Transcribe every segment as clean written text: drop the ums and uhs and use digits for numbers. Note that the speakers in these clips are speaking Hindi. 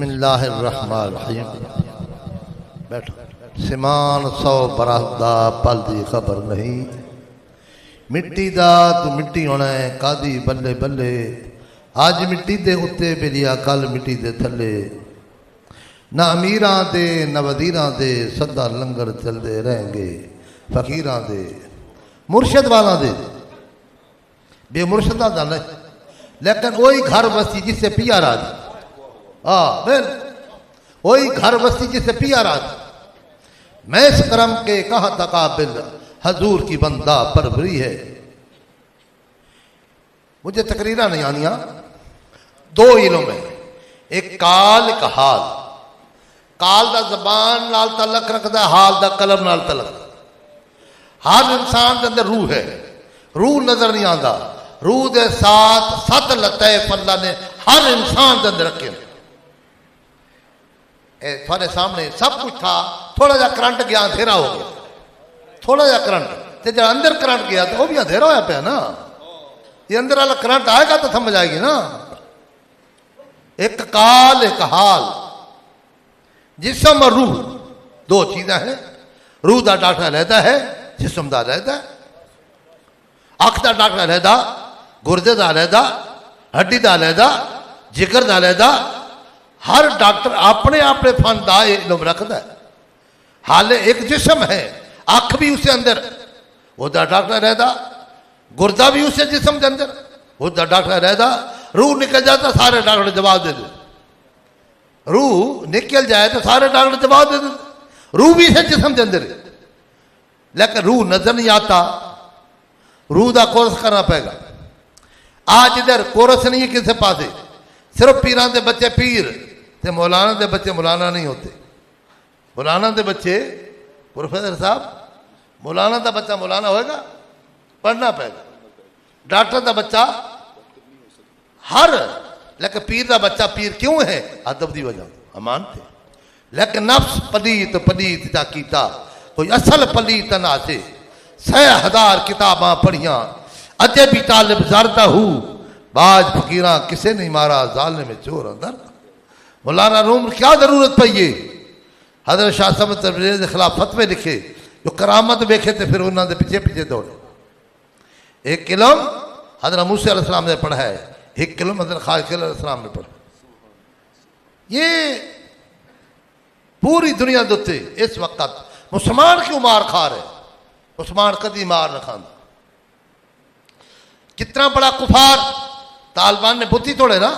बिस्मिल्लाहिर्रहमानिर्रहीम। बैठो। सिमान 100 बरस दा पल दी खबर नहीं, मिट्टी दा तू मिट्टी होना है कादी बल्ले बल्ले। अज मिट्टी दे उत्ते बिलिया कल मिट्टी दे थले, ना अमीरां दे न वजीरां दे सदा लंगर चलते रहेंगे फकीरां दे मुर्शद वाला दे बेमुर्शदा दा नहीं, लेकिन वही घर बसी जिससे पिया राज। बिल वही घर बसी जिससे पिया राज। मैं इस करम के कहाँ तकाबिल हजूर की बंदा परवरी है। मुझे तकरीरा नहीं आनिया। दो इल्म है, एक काल एक हाल। काल दा जबान नाल तलक रखता, हाल दा कलम नाल तलक। हर इंसान के अंदर रूह है, रूह नजर नहीं आता। रूह के साथ 7 लतैफ अल्लाह ने हर इंसान के अंदर रखे। थोड़े सामने सब कुछ था, थोड़ा जा करंट गया अंधेरा हो गया। थोड़ा जा करंट तो जब अंदर करंट गया तो वह भी अंधेरा होया पाया ना। ये अंदर वाला करंट आएगा तो समझ आएगी ना। एक काल एक हाल। जिस्म और रूह दो चीजें हैं। रूह का डॉक्टर अलहदा है, जिस्म का अलहदा है। अख का डॉक्टर अलहदा, गुर्दे का अलहदा, हड्डी का अलहदा, जिगर का अलहदा। हर डॉक्टर अपने अपने फन का इल्म रखता है। हाले एक जिस्म है, अख भी उसके अंदर, उसका डॉक्टर अलहदा। गुर्दा भी उसे जिस्म के अंदर, उसका डॉक्टर अलहदा। रूह निकल जाता सारे डॉक्टर जवाब दे दे। रूह निकल जाए तो सारे डॉक्टर जवाब दे दे। रूह भी है जिस्म के अंदर, लेकिन रूह नजर नहीं आता। रूह का कोर्स करना पड़ेगा। आज इधर कोर्स नहीं है किसी पासे। सिर्फ पीरां के बच्चे पीर ते मौलाना के बच्चे मौलाना नहीं होते। मौलाना के बच्चे प्रोफेसर साहब, मौलाना का बच्चा मौलाना होएगा, पढ़ना पड़ेगा। डॉक्टर का बच्चा हर, लेकिन पीर का बच्चा पीर क्यों है? अदब की वजह अमान थे। लेकिन नफ्स पलीत पलीत जा कीता, कोई असल पलीत ना से। 6000 किताबां पढ़िया, अजे भी तालिब ज़रदा हूँ। बाज फकीरा किसे नहीं मारा, जालिम में चोर अंदर। मौलाना रूम क्या जरूरत पई है? हजरत शाह साहब तबरेज़ के खिलाफ फतवे लिखे, जो करामत वेखे तो फिर उन्होंने पीछे पीछे दौड़े। एक इल्म हजरत मूसा अलैहिस्सलाम ने पढ़ा है, एक इल्म हजरत खालिद अलैहिस्सलाम ने पढ़ा। ये पूरी दुनिया के उत्ते इस वक्त मुसलमान क्यों मार खा रहे? मुसलमान कदी मार न खांदा। कितना बड़ा कुफार तालिबान ने बुत्ती तोड़े ना,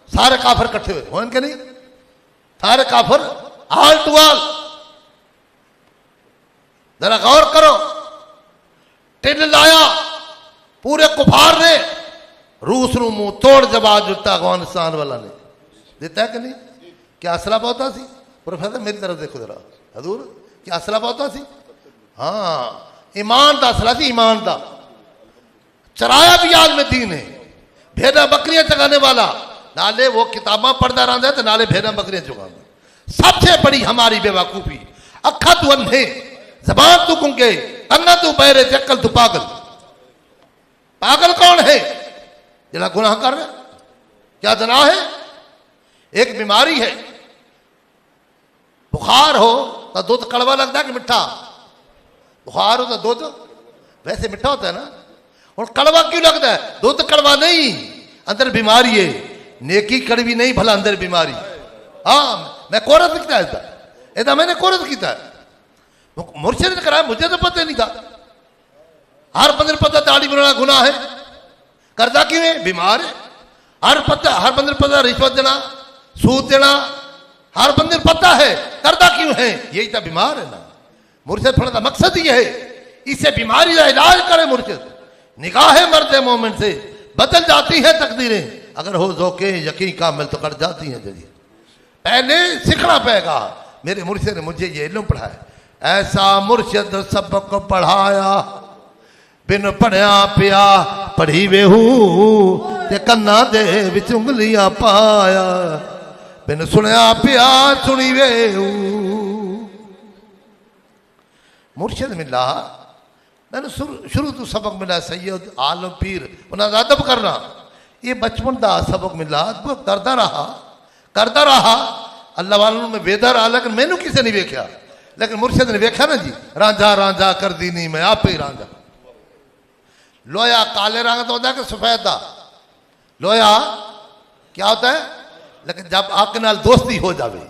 सारे काफिर इकट्ठे हुए हो इनके नहीं, सारे काफिर हाल टू हाल। जरा गौर करो, टिन लाया पूरे कुफार ने। रूस नु मुंह तोड़ जवाब दिता अफगानिस्तान वाला ने। दिता है कि नहीं? क्या असला पहुंचा सी? प्रोफेसर मेरी तरफ देखो जरा हजूर, क्या असला पहुंचा सी? हाँ, ईमान का असला सी, ईमान का। चराया भी आल में दीन है। भेड़ा बकरियां चगाने वाला नाले वो किताबा पढ़ता रहा है तो नाले भेड़ा बकरियां चुगाना। सबसे बड़ी हमारी बेवकूफी, अखा तू अंधे, जबान तू गुंगे, अन्ना तू बहरे, चक्कल तू पागल। पागल कौन है? जिला गुनाह कर रहे। क्या जना है? एक बीमारी है, बुखार हो तो दूध कड़वा लगता है कि मिठा? बुखार हो तो दूध वैसे मिठा होता है ना, और कड़वा क्यों लगता है? दूध कड़वा नहीं, अंदर बीमारी है। नेकी कड़वी नहीं, भला अंदर बीमारी। हाँ, मैं कोरस किया ऐसा, मैंने कोरस किया। मुर्शिद ने कराया, मुझे तो पता नहीं था। हर बंदे पता दाढ़ी बनाना गुनाह है, करता क्यों है? बीमार है। हर बंदे पता रिश्वत देना, सूद देना, हर बंदे पता है, करता क्यों है? यही तो बीमार है ना। मुर्शिद पढ़ने का मकसद ही है, इससे बीमारी का इलाज करे मुर्शिद। निगाह मर्द मोमिन से बदल जाती है तकदीरें, अगर हो ज़ौक़े यकीन कामिल तो कट जाती हैं जरिए। पहले सीखना पड़ेगा। मेरे मुर्शिद ने मुझे ये इल्म पढ़ाया। ऐसा मुर्शिद सबक पढ़ाया, बिन पढ़िया पिया पढ़ी वेहू, ते कन्ना दे विच उंगलियां पाया, बिन सुनिया पिया सुनी वेहू। मुर्शिद मिला, मैंने शुरू तो सबक मिला सैयद आलम पीर, उन्होंने अदब करना। ये बचपन का सबक मिला, करता रहा अल्लाह वालों में बेदर आ, लेकिन मैनू किसी नहीं वेख्या, लेकिन मुर्शिद ने वेख्या ना जी, रांझा रांझा कर दी नहीं मैं आप ही रांझा। लोया काले रंग का होता है कि सफेद का? लोया क्या होता है? लेकिन जब आग नाल दोस्ती हो जाए,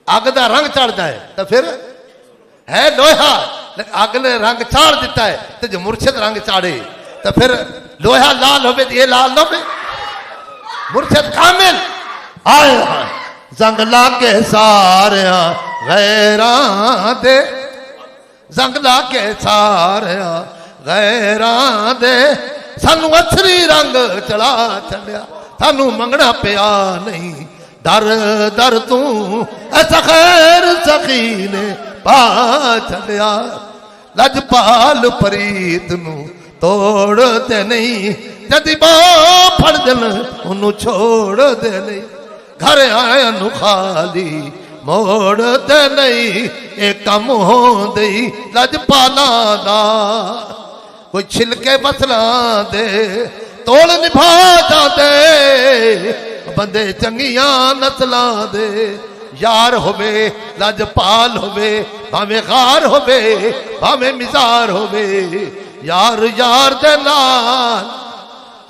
अग का रंग चढ़ जाए तो फिर है लोहा, लेकिन अग ने रंग चाड़ दिता है तो जो मुर्शिद रंग चाड़े तो फिर लोहा लाल हो, ये लाल ना हो, मुर्शिद कामिल आए जंग लागे सारे गैरां दे, जंग लागे सारे गैरां दे, सानू अछरी रंग चढ़ा छड़िया, सानू मंगना पिया नहीं दर दर तू, ऐसा खैर सखी ने पा छड़िया, लजपाल प्रीत नू तोड़ दे नहीं, जदी बां फड़ देन उन्नू छोड़ दे नहीं, घर आया नु खाली मोड़ दे नहीं, एक कम हो दई लजपाला दा, कोई छिलके बसला दे तोड़ निभा जाते, बंदे चंगिया नस्ला दे, यार होवे लजपाल होवे, भावे गार होवे भावे मिजार होवे, यार यार दे नाल।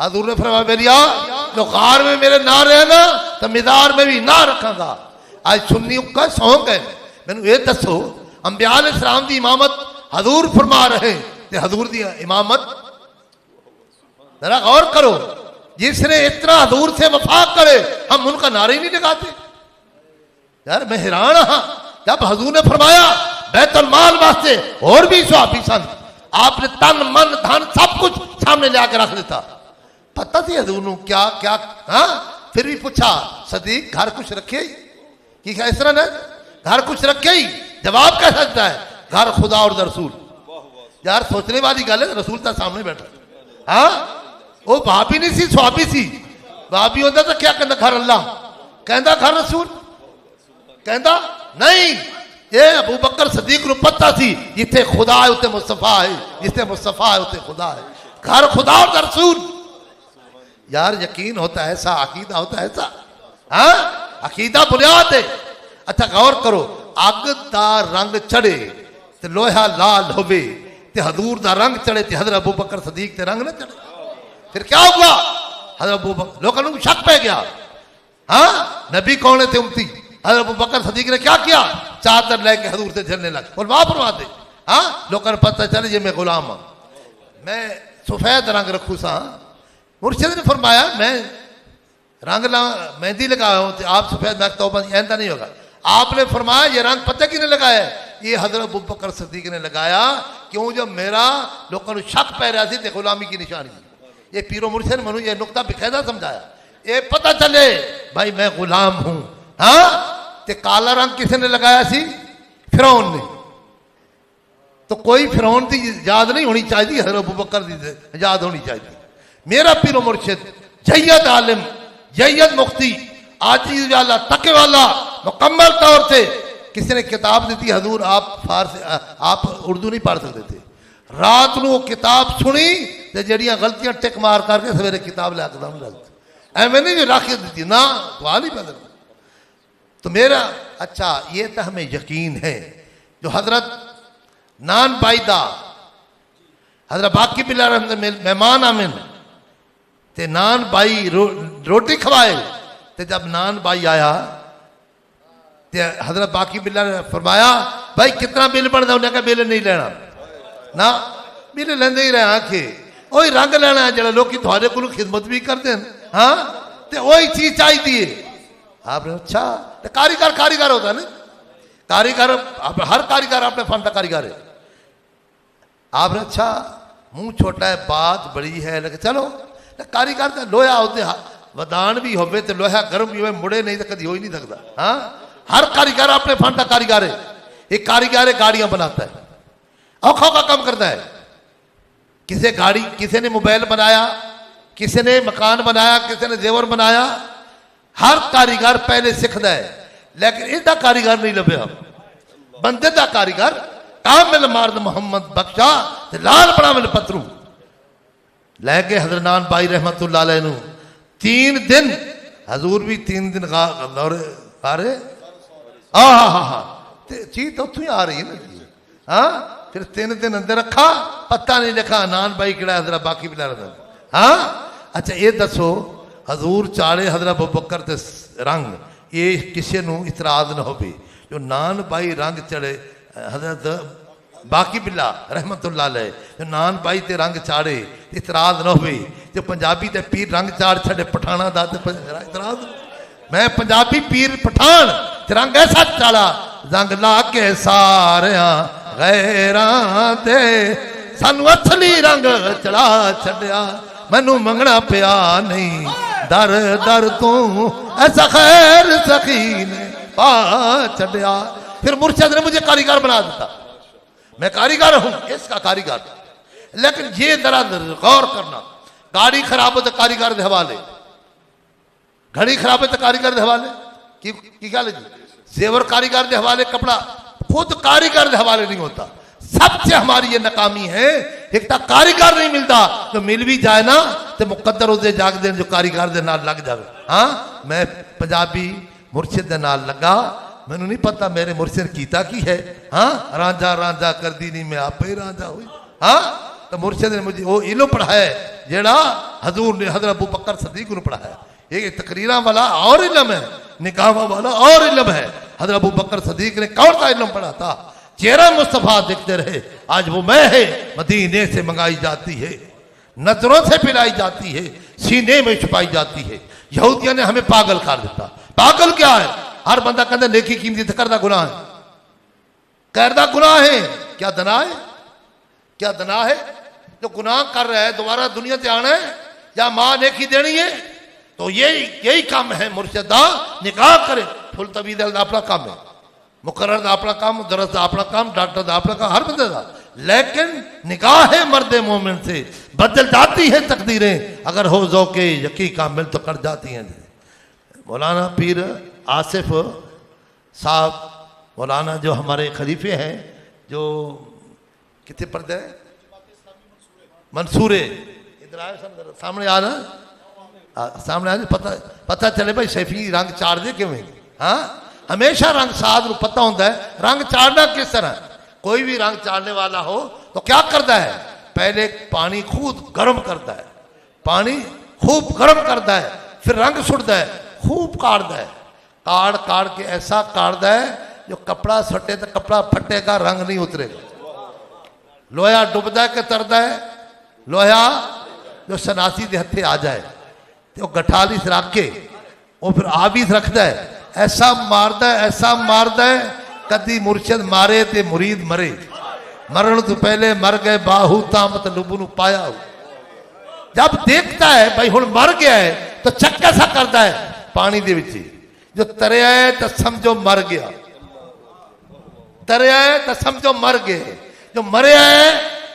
हजूर ने फरमाया बेलिया जो गार में मेरे ना रहे ना तो मिजार में भी ना रखांगा। आज सुन्नी का शौक है, मैंने ये दसो अंबिया अलैहिस्सलाम की इमामत हजूर फरमा रहे थे, हजूर की इमामत जरा गौर करो, जिसने इतना हजूर से वफा करे हम उनका नारे ही नहीं लगाते। यार मैं हैरान हाँ, जब हजूर ने फरमाया बैतुल माल वास्ते और भी सवाबी सन, आपने तन मन धन सब कुछ सामने ले आकर रख देता, पता थी हजूर नू क्या क्या। हाँ फिर भी पूछा सदीक घर कुछ रखे कि इस तरह ना घर कुछ रखे ही, जवाब कह सकता है घर खुदा और रसूल। यार सोचने वाली गल है, रसूल तो सामने बैठा, हाँ वो भाभी नहीं सी स्वाबी सी, भाभी होता तो क्या कहता घर अल्लाह, कहता घर रसूल, कहता नहीं ये अबू बकर सदीक को पता सी जिथे खुदा है उते मुस्तफा है, जिथे मुस्तफा है उते खुदा है, घर खुदा और रसूल। यार यकीन होता है ऐसा, अकीदा होता है ऐसा, हाँ अकीदा बुनियाद है। अच्छा गौर करो, अग दा रंग चढ़े ते लोहा लाल होवे ते हजूर दा रंग चढ़े ते हजरत अबू बकर सदीक ते रंग न चढ़े, फिर क्या हुआ? हजरत अबू बकर लोगों को शक पै गया, हाँ नबी कौन थे उम्मती? हजरत अबू बकर सदीक ने क्या किया? चादर लेके हजूर से झलने लगे और वहां फरमा दे, हाँ लोगों को पता चले ये मैं गुलाम हूं, मैं सफेद रंग रखू सा। मुर्शिद ने फरमाया मैं रंग मेहंदी लगाया हूं, आप सफेद मैं तौबा ऐसा नहीं होगा। आपने फरमाया ये रंग पता किसने लगाया? ये हजरत अबू बकर सदीक ने लगाया, क्यों? जब मेरा लोगों को शक पै रहा थी गुलामी की निशानी। ये पीरो मुर्शिद ने मनु ये नुकता बेकायदा समझाया, ये पता चले भाई मैं गुलाम हूं। हाँ ते काला रंग किसने लगाया सी? फिरौन ने। तो कोई फिरौन की याद नहीं होनी चाहिए, हजरत अबू बकर की याद होनी चाहिए। मेरा पीरो मुर्शिद जय्यद आलिम, जय्यद मुफ्ती, आजीज वाला, तके वाला, मुकम्मल तौर से किसी ने किताब दी थी, हजूर आप फारसी आप उर्दू नहीं पढ़ सकते थे, रात को किताब सुनी तो जड़ियाँ गलतियां टिक मार करके सवेरे किताब ला एकदम गलत एवं नहीं रख दी ना, दुआ नहीं बदल। तो मेरा अच्छा ये तो हमें यकीन है जो हजरत नान बाईदा हजरत बाकी बिला मेहमान आमिन ते नान बाई रोटी खवाए, ते जब नान बाई आया ते हजरत बाकी बिला ने फरमाया भाई कितना बिल बनता? उन्हें कहा बिल नहीं लेना ना, बिल लेंदे ही रहे आखे वही रंग लेना है जो लोग थोड़े को खिदमत भी करते हैं, हाँ तो वही चीज चाहिए। आपने अच्छा कारीगर कारीगर होता है ना, कारीगर हर कारीगर अपने फन का कारीगर है। आपने अच्छा मुंह छोटा है बात बड़ी है, लेकिन चलो कारीगर का लोहा होते वदान भी हो तो लोहा गर्म भी हो, मुड़े नहीं तो कभी हो ही नहीं सकता। हाँ हर कारीगर अपने फन का कारीगर है। एक कारीगर है गाड़ियां बनाता है, औखों का काम करता है, किसी गाड़ी किसी ने मोबाइल बनाया, किसी ने मकान बनाया, किसी ने जेवर बनाया, हर कारीगर पहले सीखता है, लेकिन इसका कारीगर नहीं लभ्या। बंदे का कारीगर कामिल मर्द मोहम्मद बख्शा लाल बड़ा मिल पत्रू लैके हजरत नान भाई रहमतुल्लाह अलैह नू 3 दिन हजूर भी 3 दिन हाँ चीज तो उतों ही आ रही है ना जी। हाँ फिर 3 दिन अंदर रखा, पता नहीं लिखा नान भाई किड़ा हजरा बाकी बिला रहा। हाँ अच्छा ये दसो हजूर चाले हजरा अबू बकर ते रंग ये किसी को इतराज न हो, जो नान भाई रंग चढ़े हजरत बाकी बिला रहमतुल्लाह अलैह जो नान भाई ते रंग चाड़े इतराज न हो, जो पंजाबी ते पीर रंग चाड़ छड़े पठाना दा ते इतराज। मैं पंजाबी पीर पठान ते रंग ऐसा चाड़ा रंग ला के सारिया गैरां ते सानू असली रंग चढ़ा छड़िया, मैनू मंगना पिया नहीं दर दर तू ऐसा खैर सखी ने पा छड़िया। फिर मुर्शिद ने मुझे कारीगर बना दिया, मैं कारीगर हूं इसका कारीगर। लेकिन ये जरा गौर करना, गाड़ी खराब हो तो कारीगर के हवाले, घड़ी खराब है तो कारीगर के हवाले की गल जी, जेवर कारीगर के हवाले, कपड़ा खुद कारीगर के हवाले नहीं होता। सबसे हमारी ये नाकामी है, एक तो कारीगर नहीं मिलता, जो मिल भी जाए ना तो मुकद्दर उसे जाग दे जो कारीगर के नाल लग जाए। हाँ मैं पंजाबी मुर्शिद के नाल लगा, मैनू नहीं पता मेरे मुर्शिद कीता की है। हाँ रांझा रांझा कर दी नहीं मैं आप ही रांझा हुई। हाँ तो मुर्शिद ने मुझे वो इल्म पढ़ाया जेड़ा हजूर ने हजरत अबू बकर सदीक को पढ़ाया। ये तकरीरा वाला और इल्म है, निकाह वाला और इल्म है। हजरत अबू बकर सदीक ने कौन सा इल्म पढ़ा था? चेहरा मुस्तफा दिखते रहे, आज वो मैं है मदीने से मंगाई जाती है, नजरों से पिलाई जाती है, सीने में छुपाई जाती है। यहूदिया ने हमें पागल कर देता। पागल क्या है? हर बंदा कहता नेकी कीमती तो करना गुनाह है, करना गुनाह है। क्या दना है? क्या दना है? जो गुनाह कर रहा है दोबारा दुनिया से आना है या मां नेकी देनी है, तो यही काम है मुर्शिदा। निकाह करे फुल तबीद अपना काम है, मुकर्रर दा अपना काम, दरस दा अपना काम, डॉक्टर दा अपना काम, हर बंदे का। लेकिन निकाह है मर्द मोमिन से बदल जाती है तकदीरें, अगर हो ज़ौक़े यकी कामिल तो कर जाती हैं। मौलाना पीर आसिफ साहब मौलाना जो हमारे खलीफे हैं, जो कितने पर्दे मंसूरे, इधर आए सामने आ ना, सामने आ पता चले भाई शैफी रंग चाड़ दे क्यों। हाँ हमेशा रंग साध को पता होता है रंग चाड़ना किस तरह। कोई भी रंग चाड़ने वाला हो तो क्या करता है? पहले पानी खूब गर्म करता है, पानी खूब गर्म करता है, फिर रंग सुटता है, खूब काटता है, काट के ऐसा काटता है जो कपड़ा सटे तो कपड़ा फटेगा, रंग नहीं उतरेगा। लोहा डुबदा के तरदा है, लोहा जो सनासी के हथे आ जाए तो गठाली से रख के वो फिर आबी रखता है, ऐसा मारदा है कदी मुर्शिद मारे ते मुरीद मरे। मरण तो पहले मर गए बाहू तामत लुबू पाया हो। जब देखता है भाई हुण मर गया है तो चक कैसा करता है? पानी दे विच जो तरया है तो समझो मर गया, तरया है तो समझो मर गए। जो मरिया है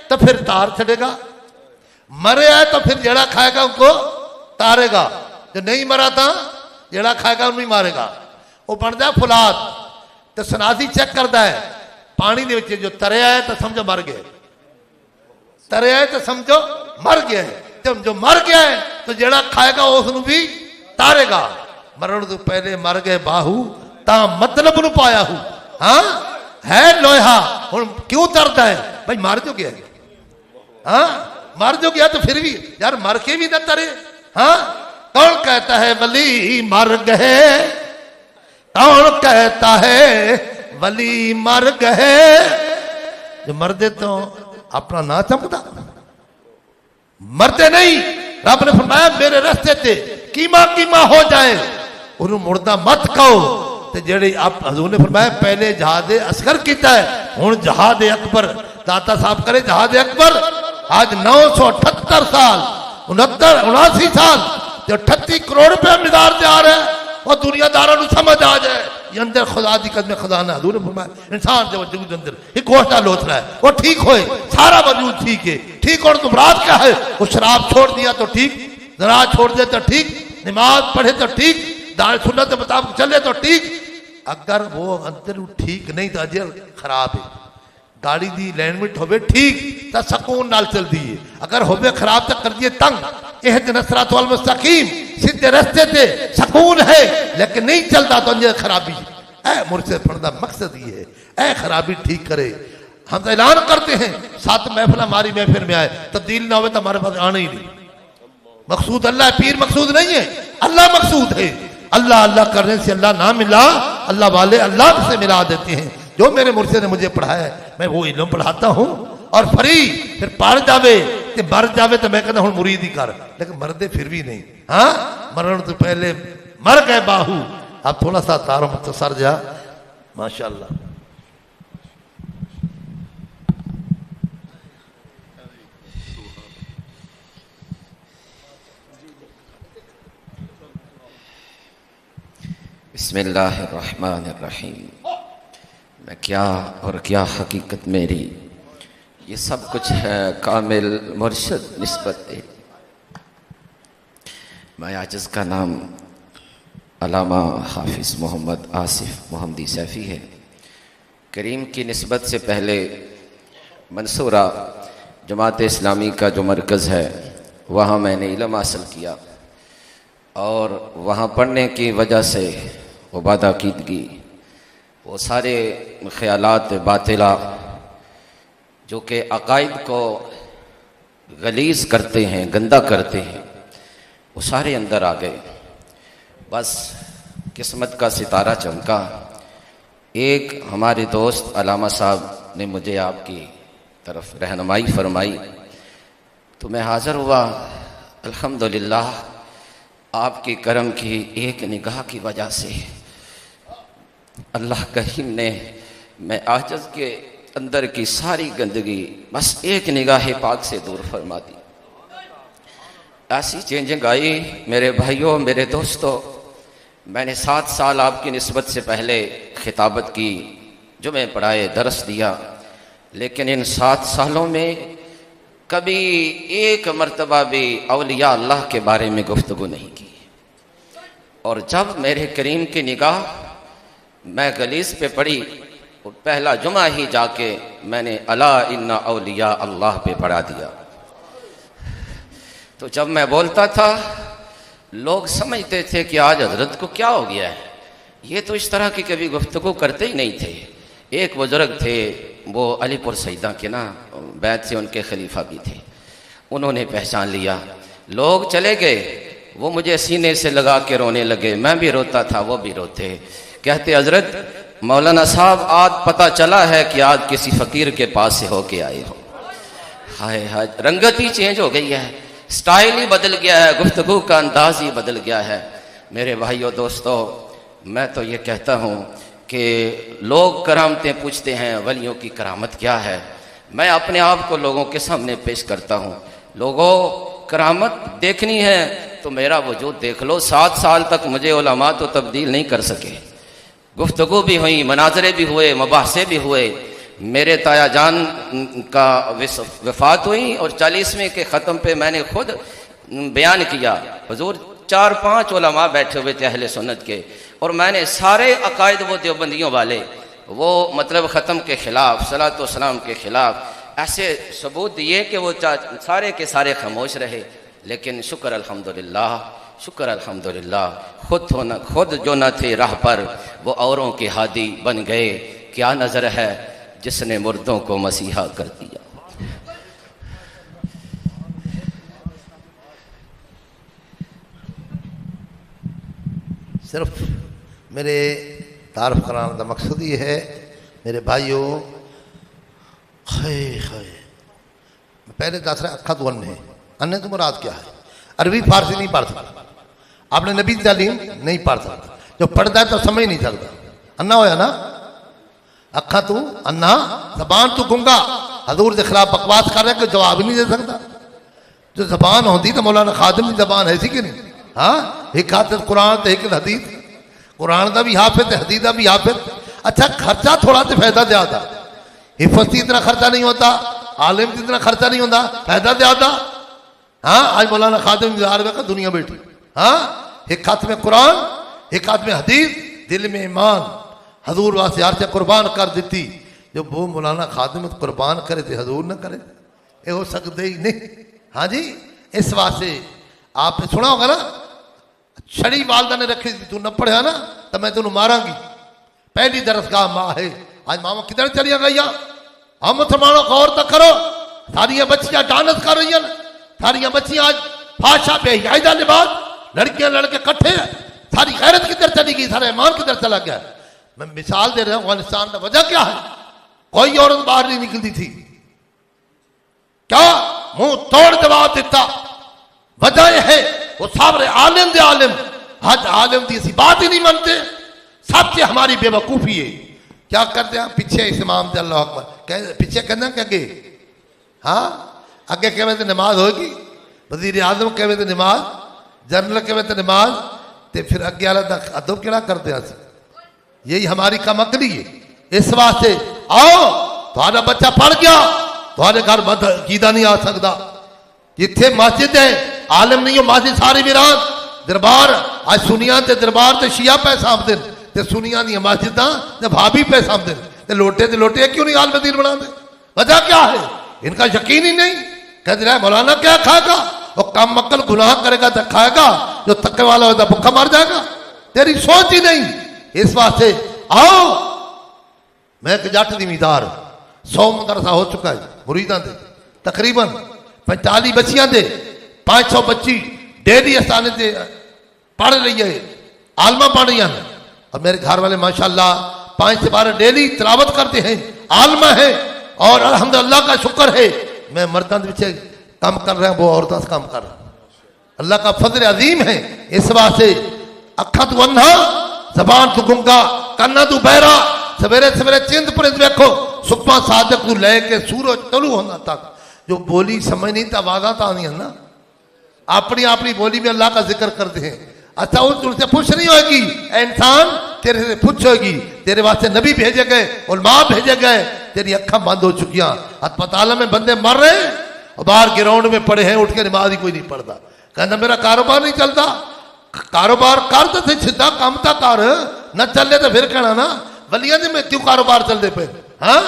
तो फिर तार छड़ेगा, मरिया है तो फिर जड़ा खाएगा उनको तारेगा, जो नहीं मरा था जड़ा खाएगा उन्हें मारेगा। वो बन जाए फुलाद तो सनासी चेक करता है पानी दे विच जो तरया है तो समझो मर गए, तरया है तो समझो मर गया है। जब जो मर गया है तो जड़ा खाएगा उसनु भी तारेगा। मरण तो पहले मर गए बाहू ता मतलब नु पाया हूं। हाँ है लोहा हुण क्यों तरता है? भाई मर जो गया है। हाँ मर जो गया तो फिर भी यार मर के भी ना तरे। हाँ कौन कहता है वली मर गए? कौन कहता है वली मर गए? जो मरदे तो अपना ना चमकता, मरते नहीं। रब ने फरमाया मेरे रास्ते ते कीमा कीमा हो जाए उन्हें मुड़दा मत कहो। तो जेड़े आप हजूर ने फरमाया पहले जहादे असगर किया है, हुण जहादे अकबर। दाता साहब करे जहादे अकबर आज 978 साल 79 साल जो 38 करोड़ रुपया मिदार से आ रहा है, और दुनियादारों को समझ आ जाए ये अंदर खुदा दी कदम खजाना। हजूर ने फरमाया इंसान जो वजूद अंदर एक गोश्ता लोचना है वो ठीक होए, सारा वजूद ठीक है। ठीक और मुराद क्या है? वो शराब छोड़ दिया तो ठीक, ज़राअत छोड़ दे तो ठीक, नमाज पढ़े तो ठीक, दान सुन्नत के मुताबिक चले तो ठीक। अगर वो अंदर ठीक नहीं तो अजर खराब है। गाड़ी दी लैंडमिट होवे ठीक तो सकून नाल चल दी है, अगर होवे खराब तो कर दिए तंग। इहदिना सिरातल मुस्तकीम सीधे रास्ते ते सकून है, लेकिन नहीं चलता तो अंदर खराबी। ऐ मुर्शिद पढ़ने का मकसद ये है, ऐ खराबी ठीक करे। हम तो ऐलान करते हैं 7 महफिल हमारी महफिल में आए, तब्दील ना हो तो हमारे पास आना ही नहीं। मकसूद अल्लाह, पीर मकसूद नहीं है, अल्लाह मकसूद है। अल्लाह अल्लाह करने से अल्लाह ना मिला, अल्लाह वाले अल्लाह से मिला देते हैं। जो मेरे मुर्शिद ने मुझे पढ़ाया है मैं वो इल्म पढ़ाता हूँ। और फरी फिर पढ़ जावे ते मर जावे तो मैं कहता हूँ मुरीद ही कर, लेकिन मरदे फिर भी नहीं। हाँ, मरण तो पहले मर गए बाहू। आप थोड़ा सा तारों मत सर जा, माशाअल्लाह। बिस्मिल्लाहिर्रहमानिर्रहीम। मैं क्या और क्या हकीकत मेरी, ये सब कुछ है कामिल मुर्शिद निस्बत है। मैं आजिज़ का नाम अल्लामा हाफिज़ मोहम्मद आसिफ मोहम्मदी सैफ़ी है। करीम की निस्बत से पहले मंसूरा जमात इस्लामी का जो मरकज़ है वहाँ मैंने इल्म हासिल किया, और वहाँ पढ़ने की वजह से वो बादाकीदगी, वो सारे ख़यालात बातिला जो कि अकायद को गलीज़ करते हैं, गंदा करते हैं, वो सारे अंदर आ गए। बस किस्मत का सितारा चमका। एक हमारे दोस्त अल्लामा साहब ने मुझे आपकी तरफ रहनुमाई फरमाई तो मैं हाज़िर हुआ। अल्हम्दुलिल्लाह आपकी करम की एक निगाह की वजह से अल्लाह करीम ने मैं आजिज़ के अंदर की सारी गंदगी बस एक निगाह पाक से दूर फरमा दी। ऐसी चेंजिंग आई मेरे भाइयों, मेरे दोस्तों। मैंने 7 साल आपकी निस्बत से पहले खिताबत की, जुमे पढ़ाए, दरस दिया, लेकिन इन 7 सालों में कभी एक मर्तबा भी औलिया अल्लाह के बारे में गुफ्तगू नहीं की। और जब मेरे करीम की निगाह मैं गलीस पे पड़ी, पहला जुमा ही जाके मैंने अला इन्ना औलिया अल्लाह पे पढ़ा दिया। तो जब मैं बोलता था लोग समझते थे कि आज हजरत को क्या हो गया है, ये तो इस तरह की कभी गुफ्तगू करते ही नहीं थे। एक बुजुर्ग थे, वो अलीपुर सईदा के ना बैत से उनके खलीफा भी थे, उन्होंने पहचान लिया। लोग चले गए, वो मुझे सीने से लगा के रोने लगे, मैं भी रोता था, वो भी रोते। कहते हजरत मौलाना साहब आज पता चला है कि आज किसी फ़कीर के पास से होके आए हो। हाय हाय, रंगत ही चेंज हो गई है, स्टाइल ही बदल गया है, गुफ्तगू का अंदाज ही बदल गया है। मेरे भाइयों दोस्तों, मैं तो ये कहता हूँ कि लोग करामतें पूछते हैं, वलियों की करामत क्या है। मैं अपने आप को लोगों के सामने पेश करता हूँ। लोगों, करामत देखनी है तो मेरा वजूद देख लो। 7 साल तक मुझे उलमा तो तब्दील नहीं कर सके। गुफ्तगू भी हुई, मनाजरे भी हुए, मबासे भी हुए। मेरे ताया जान का वफ़ात हुई और 40वें के ख़त्म पे मैंने खुद बयान किया। हुजूर 4-5 उलमा बैठे हुए थे अहले सुन्नत के, और मैंने सारे अकायद वो देवबंदियों वाले, वो मतलब ख़त्म के ख़िलाफ़, सलातो व सलाम के ख़िलाफ़ ऐसे सबूत दिए कि वो सारे के सारे खामोश रहे। लेकिन शुक्र अल्हम्दुलिल्लाह, शुक्र अल्हम्दुलिल्लाह, खुद जो न थे राह पर वो औरों के हादी बन गए। क्या नज़र है जिसने मुर्दों को मसीहा कर दिया। सिर्फ मेरे तारफ कराने का मकसद ये है मेरे भाइयों, पहले दस रहा अखा तो अन्ने, अन्ने तो मुराद क्या है? अरबी फारसी नहीं पढ़ सकता, आपने नबी तालीम नहीं पढ़ सकता, जो पढ़ता है तो समझ नहीं सकता। अन्ना होया ना, अखा तू अन्ना, जबान तू गुंगा, हजूर के खिलाफ बकवास कर रहा है कि जवाब नहीं दे सकता। जो जबान होती तो मौलाना खादिम की जबान है सी कि नहीं? हाँ, एक हाफिज कुरान तो एक हदीस, कुरान का भी हाफिज, हदीस का भी हाफिज। अच्छा, खर्चा थोड़ा तो फायदा ज्यादा, हिफत से इतना खर्चा नहीं होता, आलिम से इतना खर्चा नहीं होता, फायदा ज्यादा। हाँ, आज मौलाना खादिम 1000 रुपये का दुनिया बैठी। हाँ, एक हाथ में कुरान, एक हाथ में हदीस, दिल में ईमान, हजूर वास्ते यार से कुर्बान कर दी। जो वो मौलाना खादिम कुर्बान करे तो हजूर न करे, ये हो सकते ही नहीं। हाँ जी, इस वास्ते आपने सुना होगा ना, छड़ी वालदा ने रखी, तू न पढ़िया ना तो मैं तेन मारांगी। पहली दरसगाह माँ है। आज मामा किधर चलिया गई? हम मुसलमानों गौर तो करो, सारिया बच्चियां डांस कर रही हैं, सारिया बच्चियां आज फाशा बेहियादा लिबास, लड़कियां लड़के इकट्ठे हैं, सारी गैरत किधर चली गई, सारा ईमान किधर चला गया? मैं मिसाल दे रहा हूं अफगानिस्तान में। वजह क्या है? कोई औरत बाहर नहीं निकलती थी। क्या मुंह तोड़ जवाब दिता। वजह यह है वो साबरे आलिम दे आलिम, आज आलिम की ऐसी बात ही नहीं मानते। सबसे हमारी बेवकूफी है। क्या करते हैं? पीछे इस इमाम दे अल्लाह अकबर पीछे कहना कि अगे, हाँ अगे कहे तो नमाज होगी, वजीर आजम कहे तो नमाज, जनरल कहे तो नमाज, तो फिर अगे वाला अदब केड़ा करते हैं? यही हमारी कम अकली है। इस वास्ते आओ, तुम्हारा बच्चा पढ़ गया, तुम्हारे घर कीदा नहीं आ सकता। जिथे मस्जिद है आलम नहीं हो, मस्जिद सारी वीरान, दरबार आज सुनिया ते दरबार ते शिया पै सामदे, ते सुनिया दी मस्जिद ते भाभी पै सामदे, ते लोटे क्यों नहीं आल मदीन बनाते? वजह क्या है? इनका यकीन ही नहीं। कहते रहे मौलाना क्या खाएगा? वो कम अक्ल गुनाह करेगा तो खाएगा, जो तक्के वाला होता भूखा मर जाएगा। तेरी सोच ही नहीं। इस वास्ते आओ, मैं एक जट जिमीदार, 100 मदरसा हो चुका है मुरीदां दे, तकरीबन 45 बच्चियां दे 500 बच्ची डेली असाने से पढ़ रही है, आलमा पढ़ रही हैं। और मेरे घर वाले माशाल्लाह 5 से 12 डेली तिलावत करते हैं, आलमा है। और अल्हम्दुलिल्लाह का शुक्र है, मैं मर्दां के पीछे काम कर रहा हूं, वो औरतों से काम कर रहा हूं। अल्लाह का फजल अजीम है। इस वास्ते अखा तू अन्हा, जबान तू गुंगा, कन्ना तू बहरा, सवेरे सवेरे चिंद पुरिंद देखो, सुबह सादक तू लेके सूरज तलू होना तक जो बोली समझ नहीं तो आवाजा तो आनी है ना। अपनी अपनी बोली में अल्लाह का जिक्र करते हैं। अच्छा उनसे पूछ नहीं होगी, इंसान तेरे से पूछ होगी। तेरे वास्ते नबी भेजे गए, उलमा भेजे गए, तेरी अखा बंद हो चुकी, अस्पताल में बंदे मर रहे हैं और बाहर ग्राउंड में पड़े हैं, उठ के नमाज ही कोई नहीं पढ़ता। कहना मेरा कारोबार नहीं चलता। कारोबार कर तो थे, सीधा काम था कर, न चले तो फिर कहना ना वलिया में क्यों कारोबार चलते पे। हाँ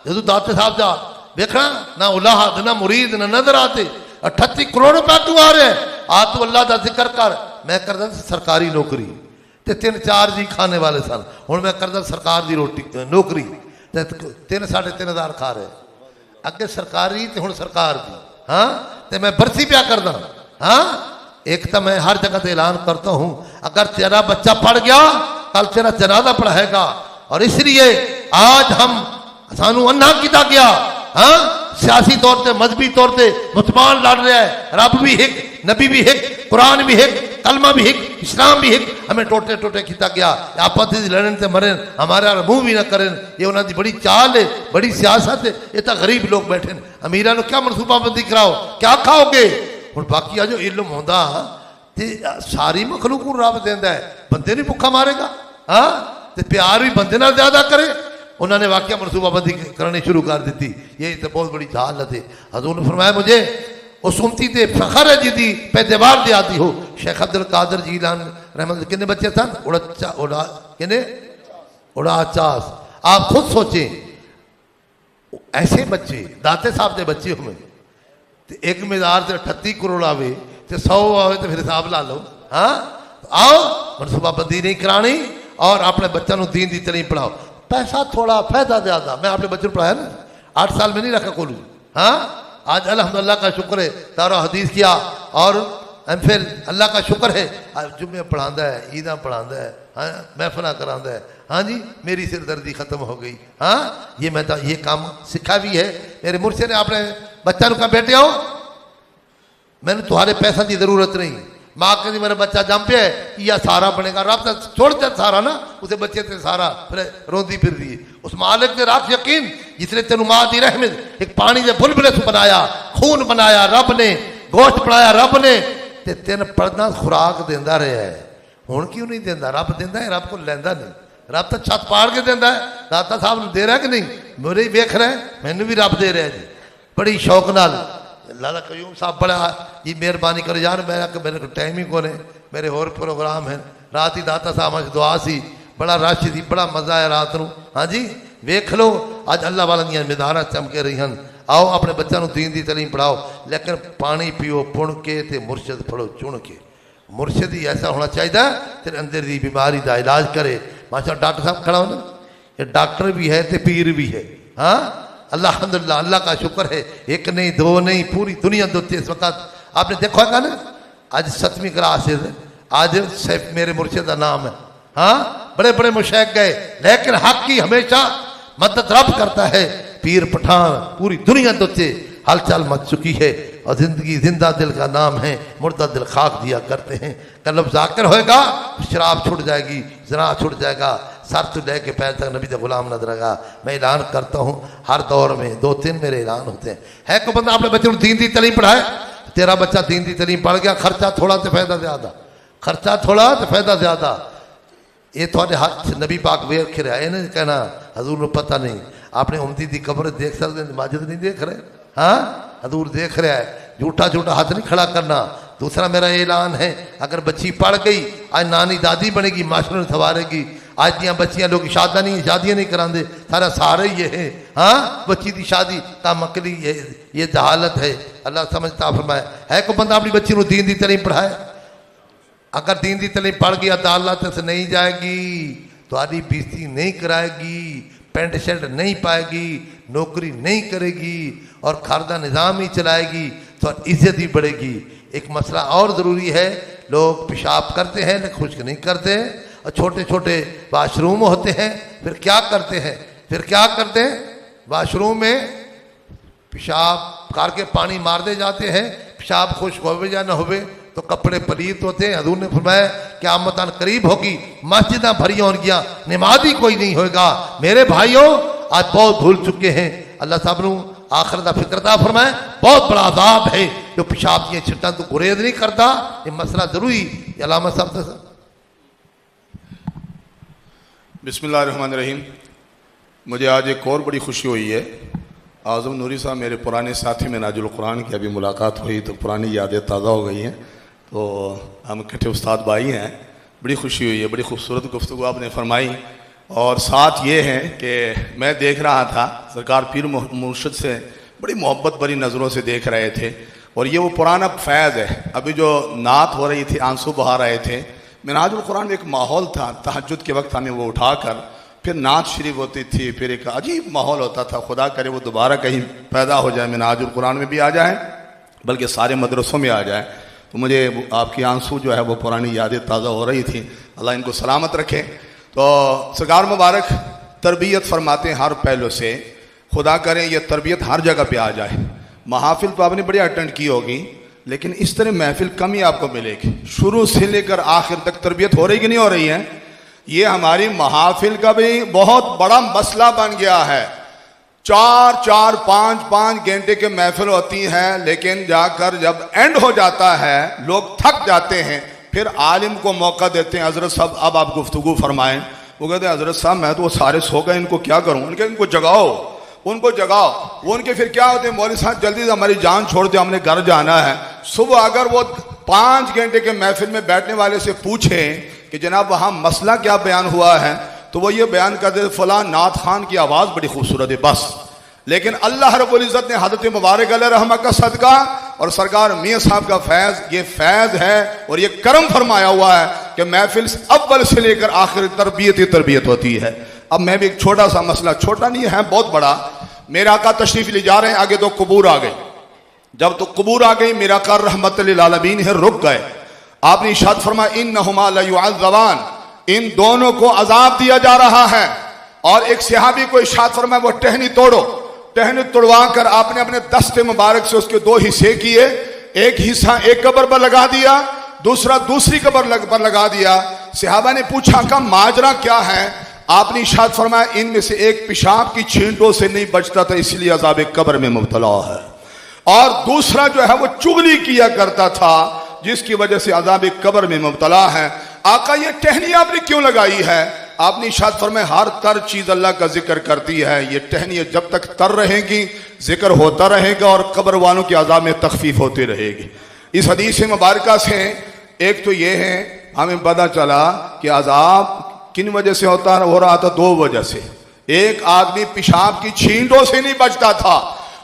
जो दाते साहब जा देखना, ना उलाहद ना मुरीद ना नजर आते। 38 करोड़ रुपया क्यों आ रहे? आ तू अल्लाह का जिक्र कर। मैं करता सरकारी नौकरी, ते 3-4 जी खाने वाले सन, हूँ मैं करता सरकार की रोटी नौकरी, 3-3.5 हज़ार खा रहे। अगे सरकारी ते हुण सरकार की। हाँ ते मैं बरसी प्या करदा। हाँ एक तो मैं हर जगह से ऐलान करता हूँ, अगर तेरा बच्चा पढ़ गया कल तेरा जनाजा पढ़ाएगा। और इसलिए आज हम सानू अन्ना किया गया। हाँ सियासी तौर पर मजहबी तौर पर मुसलमान लड़ रहा है, रब भी एक, नबी भी एक, कुरान भी एक, कलमा भी एक, इस्लाम भी एक, हमें टोटे टोटे किया गया। आपस में लड़न से मरें, हमारा मुंह भी ना करें, ये उन्होंने बड़ी चाल है, बड़ी सियासत है। ये तो गरीब लोग बैठे, अमीरान क्या मनसूबाबंदी कराओ, क्या खाओगे? हुण बाकी जो इल्म होंदा ते सारी मखलूक को रब देंदा है, बंदे नहीं भुखा मारेगा। हाँ ते प्यार भी बंदे नाल ज्यादा करे। उन्होंने वाकया मनसूबाबंदी करनी शुरू कर दी। ये तो बहुत बड़ी जालत है। हजूर ने फरमाया मुझे उस उम्मती ते फखर है जिदी पैदेवार दे आती हो। शेख अब्दुल कादिर जीलान रहमत कितने बच्चे सन? उड़ाचास। आप खुद सोचें, ऐसे बच्चे दाते साहब के बच्चे हों, एक मिजार से 38 करोड़ आवे तो 100 आवे तो फिर हिसाब ला लो। हाँ आओ, मनसूबाबंदी नहीं करानी और अपने बच्चों को दीन दी तलीम पढ़ाओ। पैसा थोड़ा, फायदा ज्यादा। मैं अपने बच्चों को पढ़ाया ना, 8 साल में नहीं रखा कॉलेज। हाँ आज अल्हम्दुलिल्लाह का शुक्र है, तारा हदीस किया और एमफिल, अल्लाह का शुक्र है। आज जुम्मे पढ़ाता है, ईदा पढ़ाता है, हाँ महफिल कराता है। हाँ जी मेरी सिरदर्दी खत्म हो गई। हाँ ये मैं तो ये काम सीखा भी है। मेरे मुर्शिद ने अपने बच्चा कहा बेटे आओ, मैंने तुम्हारे पैसा की जरूरत नहीं। माँ कहती मेरा बच्चा जम पे है, या सारा बनेगा। रब तो छोड़ दे सारा ना, उसे बच्चे से सारा फिर रोंदी फिर रही है। उस मालिक ने रख यकीन, जिसने तेन माँ दी रहमत, एक पानी के बुलबुले से बनाया, खून बनाया रब ने, गोश्त बनाया रब ने, ते तेन पढ़ना खुराक देंदा रहा है। हुण क्यों नहीं देंदा? रब देंदा है, रब को लैंदा नहीं। रब तो छत पाड़ के देंदा है। दाता साहब दे रहा कि नहीं? मेरे ही वेख रहा है, मैनू भी रब दे रहा जी, बड़ी शौक नाल। लाला कयूम साहब बड़ा जी मेहरबानी करो यार, मेरे को टाइम ही कोने, मेरे होर प्रोग्राम है। रात ही दाता साहब अच दुआ सी, बड़ा रश थी, बड़ा मजा आया रात को। हाँ जी वेख लो अज अल्लाह वाला दियां मीनारां चमके रही हैं। आओ अपने बच्चों को दीन की तलीम पढ़ाओ, लेकिन पानी पियो पुण के ते मुर्शद पढ़ो चुन के। मुर्शद ही ऐसा होना चाहिए तेरे अंदर की बीमारी का इलाज करे। माशा डॉक्टर साहब खड़ा हो ना, ये डॉक्टर भी है तो पीर भी है। हाँ अल्हम्दुलिल्लाह, अल्लाह का शुक्र है, एक नहीं दो नहीं पूरी दुनिया दोती इस वक्त। आपने देखा होगा ना, आज 7वीं क्लास है, आज सैफ मेरे मुर्शिद का नाम है। हाँ बड़े बड़े मुशाइख गए, लेकिन हक की हमेशा मदद रब करता है। पीर पठान पूरी दुनिया दोते हलचल मच चुकी है, और जिंदगी जिंदा दिल का नाम है, मुर्दा दिल खाक दिया करते हैं। कलब जाकिर होएगा, शराब छूट जाएगी, जना छूट जाएगा, सर तो लेके पैर तक नबी का गुलाम नजर आएगा। मैं ऐलान करता हूँ, हर दौर में 2-3 मेरे ऐलान होते हैं। है को बंदा अपने बच्चे को दीन दी तलीम पढ़ाए, तेरा बच्चा दीन दी तलीम पढ़ गया, खर्चा थोड़ा तो फायदा ज्यादा, खर्चा थोड़ा तो फायदा ज्यादा। ये थोड़े हाथ नबी पाक वेख रहा है, नहीं कहना हजूर को पता नहीं। आपने उमदी दी कब्र देख सकते, माजिद नहीं देख रहे। हाँ हजूर देख रहा है, झूठा झूठा हाथ नहीं खड़ा करना। दूसरा मेरा ऐलान है, अगर बच्ची पढ़ गई, आज नानी दादी बनेगी, माशरे में संवारेगी। आज दियाँ बच्चियाँ लोग शादियाँ नहीं कराते, सारा सहारा ही ये है। हाँ बच्ची की शादी का मकली ये जहालत है। अल्लाह समझता फरमाए, है को बंदा अपनी बच्ची को दीन दी तलीम पढ़ाए। अगर दीन दी तलीम पढ़ गई, अदालत से नहीं जाएगी, तुम्हारी बेइज्जती नहीं कराएगी, पेंट शर्ट नहीं पाएगी, नौकरी नहीं करेगी, और खारदा निज़ाम ही चलाएगी, तो इज्जत ही बढ़ेगी। एक मसला और ज़रूरी है, लोग पेशाब करते हैं लेकिन खुश्क नहीं करते, और छोटे छोटे वाशरूम होते हैं, फिर क्या करते हैं, वाशरूम में पेशाब करके पानी मार दे जाते हैं। पेशाब खुश्क होवे या ना होवे तो कपड़े पलीत होते हैं। हजूर ने फरमाया क़यामत करीब होगी, मस्जिद भरी होंगियां, नमाजी कोई नहीं होगा। मेरे भाइयों आज बहुत भूल चुके हैं। अल्लाह साहब नू आखिर का फिक्रता फरमाए, बहुत बड़ा अजाब है जो पेशाब दिए छिट्टा तो गुरेज नहीं करता। ये मसला जरूरी अलामा साहब। बिस्मिल्लाहिर्रहमानिर्रहीम। मुझे आज एक और बड़ी खुशी हुई है। आज़म नूरी साहब मेरे पुराने साथी में नाजुल कुरान की अभी मुलाकात हुई तो पुरानी यादें ताज़ा हो गई हैं। तो हम इकट्ठे उस्ताद भाई हैं, बड़ी खुशी हुई है, बड़ी खूबसूरत गुफ्तगू आपने फरमाई। और साथ ये है कि मैं देख रहा था सरकार पीर मुर्शिद से बड़ी मोहब्बत भरी नज़रों से देख रहे थे, और ये वो पुराना फैज़ है। अभी जो नात हो रही थी, आंसू बहा रहे थे, मिनाजुल कुरान में एक माहौल था, तहज्जुद के वक्त हमें वो उठाकर फिर नात शरीफ होती थी, फिर एक अजीब माहौल होता था। खुदा करे वो दोबारा कहीं पैदा हो जाए, मिनाजुल कुरान में भी आ जाए, बल्कि सारे मदरसों में आ जाए। तो मुझे आपकी आंसू जो है वो पुरानी यादें ताज़ा हो रही थी। अल्लाह इनको सलामत रखे। तो सरकार मुबारक तरबियत फरमाते हैं हर पहलू से, खुदा करें ये तरबियत हर जगह पे आ जाए। महाफिल तो आपने बड़ी अटेंड की होगी, लेकिन इस तरह महफिल कम ही आपको मिलेगी। शुरू से लेकर आखिर तक तरबियत हो रही कि नहीं हो रही है? ये हमारी महाफिल का भी बहुत बड़ा मसला बन गया है। 4-4, 5-5 घंटे के महफिल होती है, लेकिन जाकर जब एंड हो जाता है लोग थक जाते हैं, फिर आलिम को मौका देते हैं, हजरत साहब अब आप गुफ्तगू फरमाएं। वो कहते हैं हजरत साहब मैं तो वो सारे सो गए, इनको क्या करूं? उनके इनको जगाओ, उनको जगाओ। वो उनके फिर क्या होते हैं, मौलवी साहब जल्दी से हमारी जान छोड़ दे, हमने घर जाना है। सुबह अगर वो 5 घंटे के महफिल में बैठने वाले से पूछें कि जनाब वहाँ मसला क्या बयान हुआ है, तो वो ये बयान कर दे फलां नात खान की आवाज़ बड़ी खूबसूरत है बस। लेकिन अल्लाह रब्बुल इज़्ज़त ने हज़रत मुबारक अलैहि रहमत का सदका और सरकार मियाँ साहब का फैज़, ये फैज़ है और ये करम फरमाया हुआ है कि महफिल अव्वल से लेकर आखिर तरबियत ही तरबियत होती है। अब मैं भी एक छोटा सा मसला, छोटा नहीं है बहुत बड़ा, मेरे आका तशरीफ ले जा रहे हैं, आगे तो कबूर आ गई। जब तो कबूर आ गई, मेरा आका रहमतुल लिल आलमीन है, रुक गए। आपने इरशाद फरमाया इन्नहुमा लयुअज़्ज़बान, इन दोनों को अजाब दिया जा रहा है। और एक सहाबी को इरशाद फरमाया वो टहनी तोड़ो। टहनी तोड़वा कर आपने अपने दस्ते मुबारक से उसके 2 हिस्से किए, एक हिस्सा एक कब्र पर लगा दिया, दूसरा दूसरी कब्र पर लगा दिया। सहाबा ने पूछा का माजरा क्या है? आपने इरशाद फरमाया इनमें से एक पेशाब की छींटों से नहीं बचता था, इसलिए अज़ाब कब्र में मुब्तला है, और दूसरा जो है वो चुगली किया करता था, जिसकी वजह से अज़ाब कब्र में मुब्तला है। आका ये टहनी आपने क्यों लगाई है? आपने इरशाद फरमाया हर तर चीज अल्लाह का जिक्र करती है, ये टहनी जब तक तर रहेगी जिक्र होता रहेगा और कब्र वालों के अज़ाब में तखफीफ होती रहेगी। इस हदीस मुबारका से एक तो ये है, हमें पता चला कि अज़ाब किन वजह से हो रहा था, 2 वजह से। एक आदमी पेशाब की छींटों से नहीं बचता था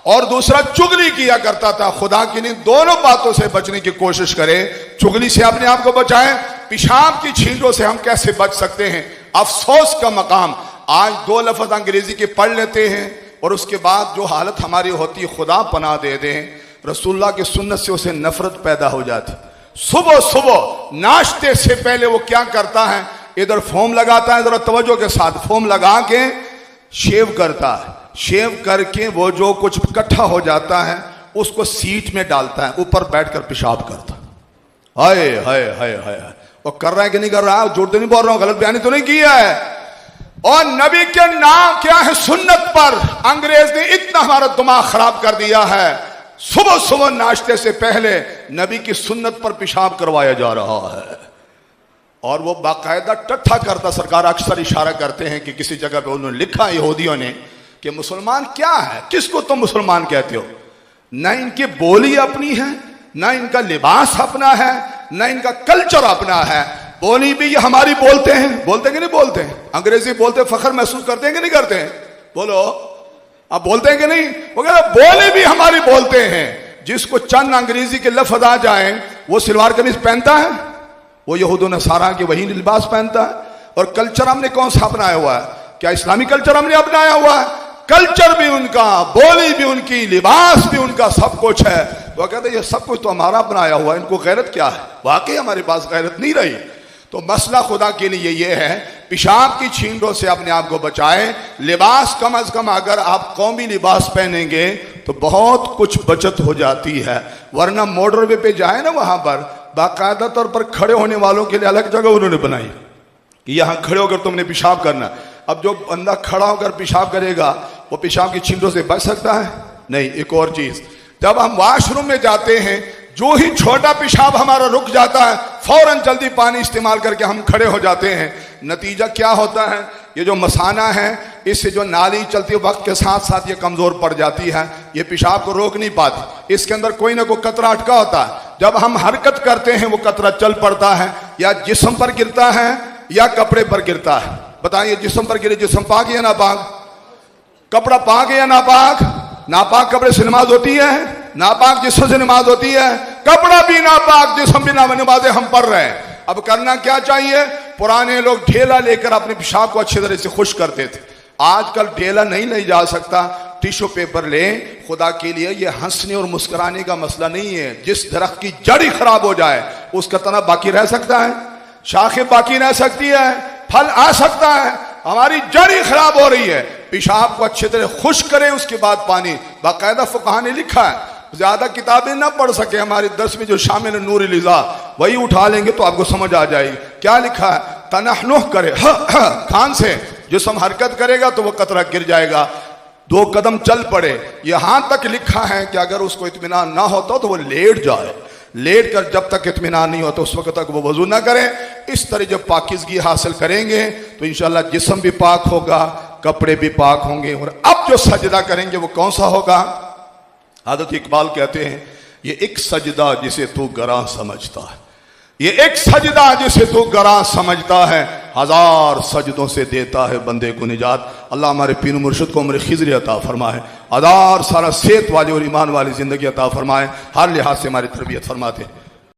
और दूसरा चुगली किया करता था। खुदा की इन दोनों बातों से बचने की कोशिश करें। चुगली से अपने आप को बचाएं, पेशाब की छींटों से हम कैसे बच सकते हैं? अफसोस का मकाम आज 2 लफ्ज अंग्रेजी के पढ़ लेते हैं और उसके बाद जो हालत हमारी होती है, खुदा पनाह दे दें, रसूलुल्लाह की सुन्नत से उसे नफरत पैदा हो जाती। सुबह सुबह नाश्ते से पहले वो क्या करता है, इधर फोम लगाता है, इधर तवज्जो के साथ फोम लगा के शेव करता है। शेव करके वो जो कुछ इकट्ठा हो जाता है उसको सीट में डालता है, ऊपर बैठकर पेशाब करता है। हाय हाय हाय हाय, वो कर रहा है कि नहीं कर रहा है, झूठ तो नहीं बोल रहा हूं, गलत बयानी तो नहीं किया है। और नबी के नाम क्या है, सुन्नत पर अंग्रेज ने इतना हमारा दिमाग खराब कर दिया है। सुबह सुबह नाश्ते से पहले नबी की सुन्नत पर पेशाब करवाया जा रहा है और वो बाकायदा टट्ठा करता। सरकार अक्सर इशारा करते हैं कि किसी जगह पे उन्होंने लिखा यहूदियों ने कि मुसलमान क्या है, किसको तुम मुसलमान कहते हो। ना इनकी बोली अपनी है, ना इनका लिबास अपना है, ना इनका कल्चर अपना है। बोली भी ये हमारी बोलते हैं, बोलते कि नहीं बोलते हैं, अंग्रेजी बोलते फख्र महसूस करते हैं कि नहीं करते हैं, बोलो आप बोलते हैं कि नहीं। वो कहते बोली भी हमारी बोलते हैं। जिसको चंद अंग्रेजी के लफ्ज आ जाए वो सलवार कमीज पहनता है, वो यहूद नसारा के वही लिबास पहनता है। और कल्चर हमने कौन सा अपनाया हुआ है, क्या इस्लामी कल्चर हमने अपनाया हुआ है। कल्चर भी उनका, बोली भी उनकी, लिबास भी उनका, सब कुछ है। तो कहते ये सब कुछ तो हमारा अपनाया हुआ है, इनको गैरत क्या है। वाकई हमारे पास गैरत नहीं रही। तो मसला खुदा के लिए ये है, पेशाब की छींटों से अपने आप को बचाएं। लिबास कम अज कम अगर आप कौमी लिबास पहनेंगे तो बहुत कुछ बचत हो जाती है। वरना मोटरवे पे जाए ना, वहां पर बाकायदा तौर पर खड़े होने वालों के लिए अलग जगह उन्होंने बनाई कि यहां खड़े होकर तुमने पेशाब करना। अब जो बंदा खड़ा होकर पेशाब करेगा वो पेशाब की छींटों से बच सकता है? नहीं। एक और चीज, जब हम वॉशरूम में जाते हैं, जो ही छोटा पेशाब हमारा रुक जाता है, फौरन जल्दी पानी इस्तेमाल करके हम खड़े हो जाते हैं। नतीजा क्या होता है, ये जो मसाना है, इससे जो नाली चलती है वक्त के साथ साथ ये कमजोर पड़ जाती है, ये पेशाब को रोक नहीं पाती। इसके अंदर कोई ना कोई कतरा अटका होता है। जब हम हरकत करते हैं वो कतरा चल पड़ता है, या जिस्म पर गिरता है या कपड़े पर गिरता है। बताइए, जिस्म पर गिरे, जिस्म पाक या नापाक, कपड़ा पाक है या नापाक। नापाक कपड़े से नमाज होती है, नापाक जिस्म से नमाज होती है। कपड़ा भी नापाक, जिस्म भी नमाजें हम पढ़ रहे हैं। अब करना क्या चाहिए, पुराने लोग ढेला लेकर अपने पेशाब को अच्छी तरह से खुश करते थे। आजकल ढेला नहीं ले जा सकता, टिश्यू पेपर ले। खुदा के लिए ये हंसने और मुस्कुराने का मसला नहीं है। जिस दरख्त की जड़ ही खराब हो जाए उसका तना बाकी रह सकता है, शाखें बाकी रह सकती है, फल आ सकता है। हमारी जड़ ही खराब हो रही है। पेशाब को अच्छी तरह खुश करें, उसके बाद पानी। बाकायदा फुकहा ने लिखा है, ज्यादा किताबें ना पढ़ सके, हमारे 10 में जो शामिल है नूर लिजा, वही उठा लेंगे तो आपको समझ आ जाएगी। क्या लिखा है, तनहनुह करे, कान से जिस्म हरकत करेगा तो वो कतरा गिर जाएगा, 2 कदम चल पड़े। यहां तक लिखा है कि अगर उसको इत्मीनान ना होता तो वो लेट जाए। लेट कर जब तक इत्मीनान नहीं होता उस वक्त तक वो वजू ना करें। इस तरह जब पाकिज़गी हासिल करेंगे तो इंशाल्लाह जिस्म भी पाक होगा, कपड़े भी पाक होंगे। और अब जो सजदा करेंगे वो कौन सा होगा। हज़रत इकबाल कहते हैं, ये एक सजदा जिसे तू गरा समझता है, ये एक सजदा जिसे तू गरा समझता है, 1000 सजदों से देता है बंदे को निजात। अल्लाह हमारे पीर मुर्शिद को उम्र खिज़री अता फरमाए, 1000 सारा सेहत वाली और ईमान वाली जिंदगी अता फरमाए, हर लिहाज से हमारी तरबियत फरमाते।